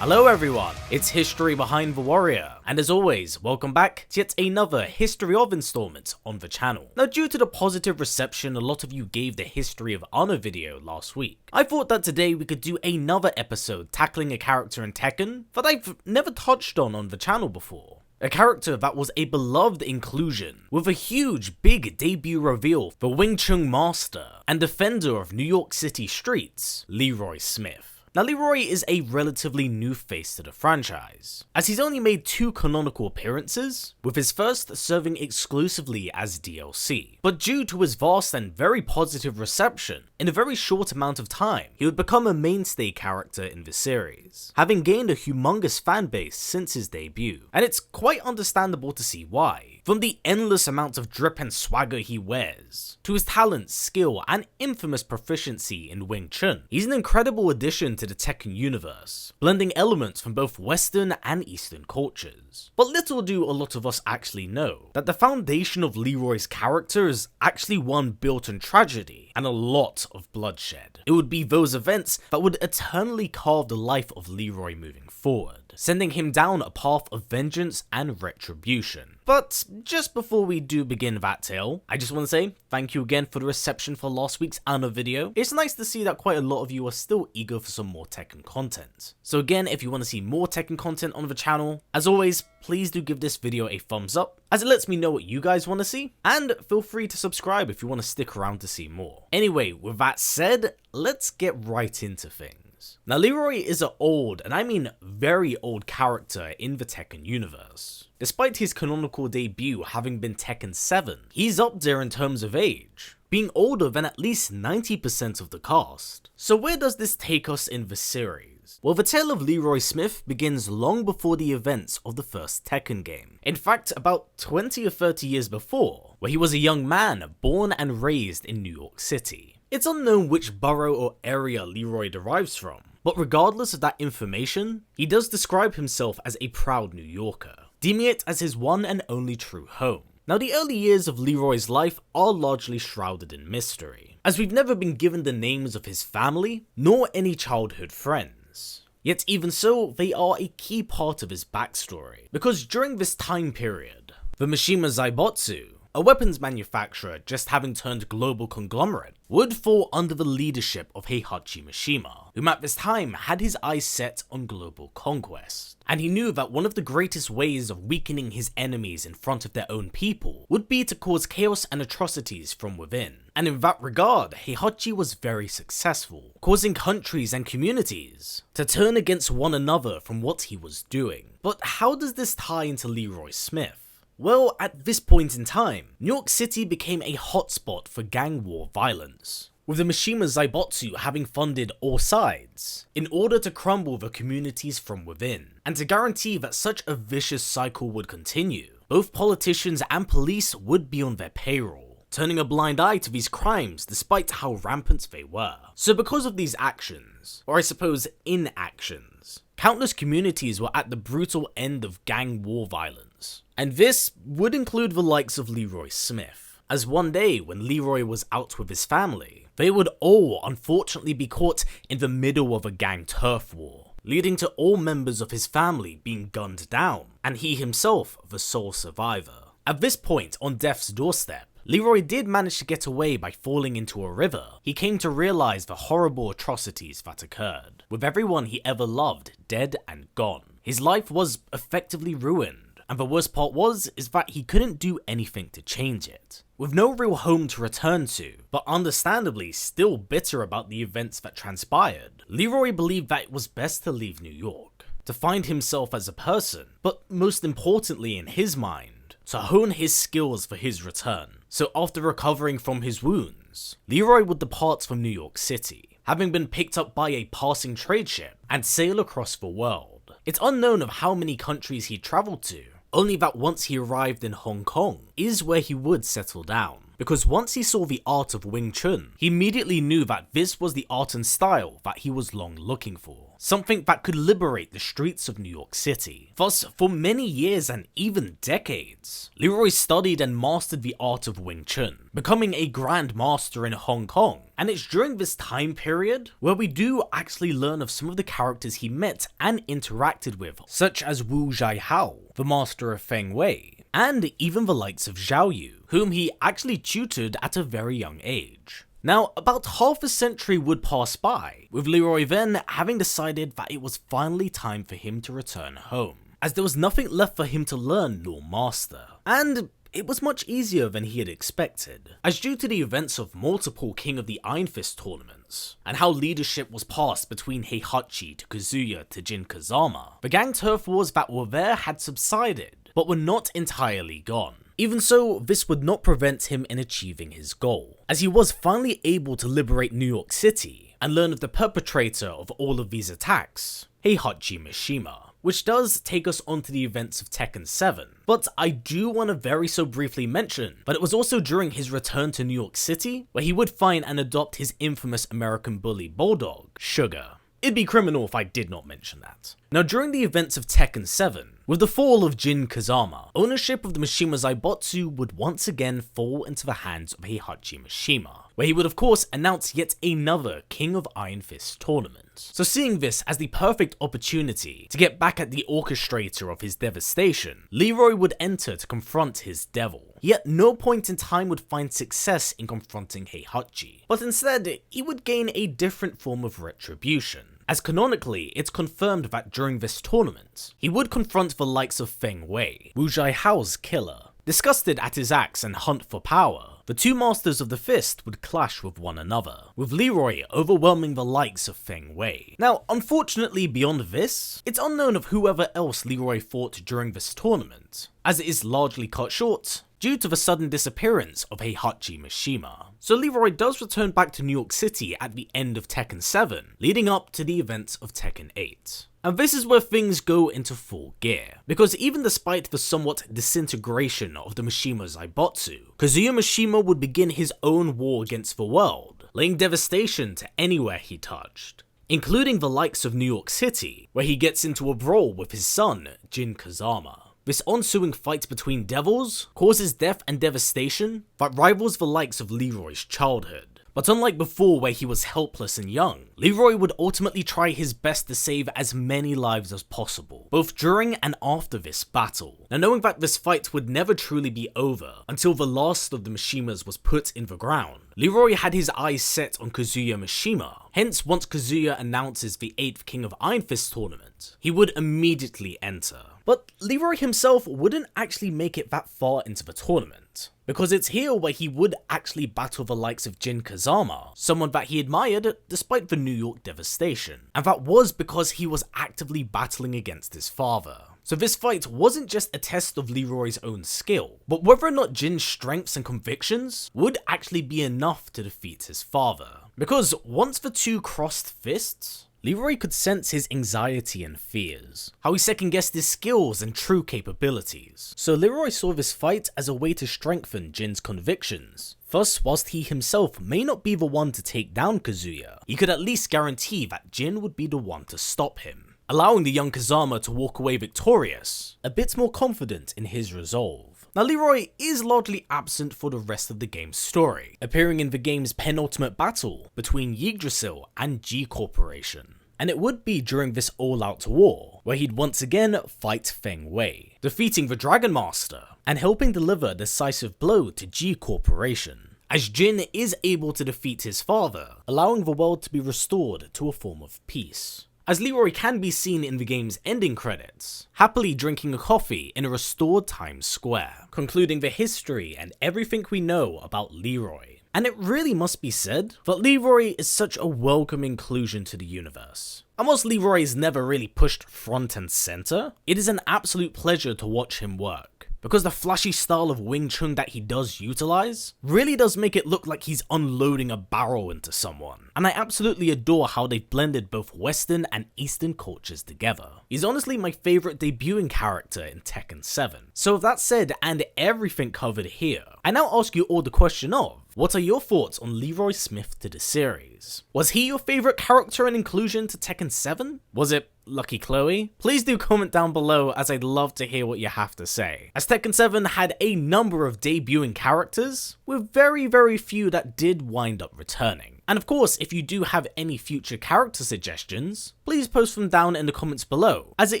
Hello everyone, it's History Behind the Warrior, and as always, welcome back to yet another History of installment on the channel. Now, due to the positive reception a lot of you gave the History of Honor video last week, I thought that today we could do another episode tackling a character in Tekken that I've never touched on the channel before. A character that was a beloved inclusion, with a huge big debut reveal for Wing Chun master and defender of New York City streets, Leroy Smith. Now, Leroy is a relatively new face to the franchise, as he's only made 2 canonical appearances, with his first serving exclusively as DLC. But due to his vast and very positive reception, in a very short amount of time, he would become a mainstay character in the series, having gained a humongous fanbase since his debut, and it's quite understandable to see why. From the endless amount of drip and swagger he wears, to his talent, skill, and infamous proficiency in Wing Chun, he's an incredible addition to the Tekken universe, blending elements from both Western and Eastern cultures. But little do a lot of us actually know that the foundation of Leroy's character is actually one built on tragedy and a lot of bloodshed. It would be those events that would eternally carve the life of Leroy moving forward, sending him down a path of vengeance and retribution. But just before we do begin that tale, I just want to say thank you again for the reception for last week's Honor video. It's nice to see that quite a lot of you are still eager for some more Tekken content. So again, if you want to see more Tekken content on the channel, as always, please do give this video a thumbs up, as it lets me know what you guys want to see, and feel free to subscribe if you want to stick around to see more. Anyway, with that said, let's get right into things. Now, Leroy is an old, and I mean very old character in the Tekken universe. Despite his canonical debut having been Tekken 7, he's up there in terms of age, being older than at least 90% of the cast. So where does this take us in the series? Well, the tale of Leroy Smith begins long before the events of the first Tekken game. In fact, about 20 or 30 years before, where he was a young man born and raised in New York City. It's unknown which borough or area Leroy derives from, but regardless of that information, he does describe himself as a proud New Yorker, deeming it as his one and only true home. Now, the early years of Leroy's life are largely shrouded in mystery, as we've never been given the names of his family, nor any childhood friends. Yet even so, they are a key part of his backstory, because during this time period, the Mishima Zaibatsu, a weapons manufacturer just having turned global conglomerate, would fall under the leadership of Heihachi Mishima, whom at this time had his eyes set on global conquest. And he knew that one of the greatest ways of weakening his enemies in front of their own people would be to cause chaos and atrocities from within. And in that regard, Heihachi was very successful, causing countries and communities to turn against one another from what he was doing. But how does this tie into Leroy Smith? Well, at this point in time, New York City became a hotspot for gang war violence, with the Mishima Zaibatsu having funded all sides in order to crumble the communities from within, and to guarantee that such a vicious cycle would continue. Both politicians and police would be on their payroll, turning a blind eye to these crimes despite how rampant they were. So because of these actions, or I suppose inactions, countless communities were at the brutal end of gang war violence. And this would include the likes of Leroy Smith, as one day when Leroy was out with his family, they would all unfortunately be caught in the middle of a gang turf war, leading to all members of his family being gunned down, and he himself the sole survivor. At this point, on death's doorstep, Leroy did manage to get away by falling into a river. He came to realize the horrible atrocities that occurred, with everyone he ever loved dead and gone. His life was effectively ruined. And the worst part is that he couldn't do anything to change it. With no real home to return to, but understandably still bitter about the events that transpired, Leroy believed that it was best to leave New York, to find himself as a person, but most importantly in his mind, to hone his skills for his return. So after recovering from his wounds, Leroy would depart from New York City, having been picked up by a passing trade ship, and sail across the world. It's unknown of how many countries he traveled to, only that once he arrived in Hong Kong is where he would settle down. Because once he saw the art of Wing Chun, he immediately knew that this was the art and style that he was long looking for. something that could liberate the streets of New York City. Thus, for many years and even decades, Leroy studied and mastered the art of Wing Chun, becoming a Grand Master in Hong Kong. And it's during this time period where we do actually learn of some of the characters he met and interacted with, such as Wu Zhaihao, the master of Feng Wei, and even the likes of Zhao Yu, whom he actually tutored at a very young age. Now, about half a century would pass by, with Leroy then having decided that it was finally time for him to return home, as there was nothing left for him to learn nor master. And it was much easier than he had expected, as due to the events of multiple King of the Iron Fist tournaments, and how leadership was passed between Heihachi to Kazuya to Jin Kazama, the gang turf wars that were there had subsided, but were not entirely gone. Even so, this would not prevent him in achieving his goal, as he was finally able to liberate New York City and learn of the perpetrator of all of these attacks, Heihachi Mishima. Which does take us onto the events of Tekken 7, but I do want to very so briefly mention that it was also during his return to New York City where he would find and adopt his infamous American bully bulldog, Sugar. It'd be criminal if I did not mention that. Now, during the events of Tekken 7, with the fall of Jin Kazama, ownership of the Mishima Zaibatsu would once again fall into the hands of Heihachi Mishima, where he would of course announce yet another King of Iron Fist tournament. So seeing this as the perfect opportunity to get back at the orchestrator of his devastation, Leroy would enter to confront his devil. He at no point in time would find success in confronting Heihachi, but instead he would gain a different form of retribution, as canonically it's confirmed that during this tournament, he would confront the likes of Feng Wei, Wu Zhaihao's killer. Disgusted at his acts and hunt for power, the two masters of the fist would clash with one another, with Leroy overwhelming the likes of Feng Wei. Now, unfortunately beyond this, it's unknown of whoever else Leroy fought during this tournament, as it is largely cut short due to the sudden disappearance of Heihachi Mishima. So Leroy does return back to New York City at the end of Tekken 7, leading up to the events of Tekken 8. And this is where things go into full gear, because even despite the somewhat disintegration of the Mishima Zaibatsu, Kazuya Mishima would begin his own war against the world, laying devastation to anywhere he touched, including the likes of New York City, where he gets into a brawl with his son, Jin Kazama. This ensuing fight between devils causes death and devastation that rivals the likes of Leroy's childhood. But unlike before where he was helpless and young, Leroy would ultimately try his best to save as many lives as possible, both during and after this battle. Now, knowing that this fight would never truly be over until the last of the Mishimas was put in the ground, Leroy had his eyes set on Kazuya Mishima. Hence, once Kazuya announces the 8th King of Iron Fist tournament, he would immediately enter. But Leroy himself wouldn't actually make it that far into the tournament, because it's here where he would actually battle the likes of Jin Kazama, someone that he admired despite the New York devastation, and that was because he was actively battling against his father. So this fight wasn't just a test of Leroy's own skill, but whether or not Jin's strengths and convictions would actually be enough to defeat his father. Because once the two crossed fists, Leroy could sense his anxiety and fears, how he second-guessed his skills and true capabilities. So Leroy saw this fight as a way to strengthen Jin's convictions. Thus, whilst he himself may not be the one to take down Kazuya, he could at least guarantee that Jin would be the one to stop him, allowing the young Kazama to walk away victorious, a bit more confident in his resolve. Now, Leroy is largely absent for the rest of the game's story, appearing in the game's penultimate battle between Yggdrasil and G Corporation. And it would be during this all-out war, where he'd once again fight Feng Wei, defeating the Dragon Master, and helping deliver a decisive blow to G Corporation, as Jin is able to defeat his father, allowing the world to be restored to a form of peace. As Leroy can be seen in the game's ending credits, happily drinking a coffee in a restored Times Square, concluding the history and everything we know about Leroy. And it really must be said that Leroy is such a welcome inclusion to the universe. And whilst Leroy is never really pushed front and center, it is an absolute pleasure to watch him work, because the flashy style of Wing Chun that he does utilize really does make it look like he's unloading a barrel into someone. And I absolutely adore how they've blended both Western and Eastern cultures together. He's honestly my favorite debuting character in Tekken 7. So with that said and everything covered here, I now ask you all the question of, What are your thoughts on Leroy Smith to the series? Was he your favourite character and inclusion to Tekken 7? Was it Lucky Chloe? Please do comment down below, as I'd love to hear what you have to say, as Tekken 7 had a number of debuting characters, with very few that did wind up returning. And of course, if you do have any future character suggestions, please post them down in the comments below, as it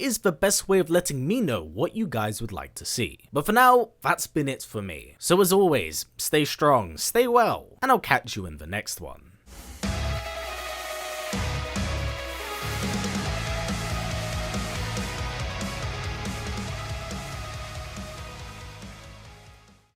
is the best way of letting me know what you guys would like to see. But for now, that's been it for me. So as always, stay strong, stay well, and I'll catch you in the next one.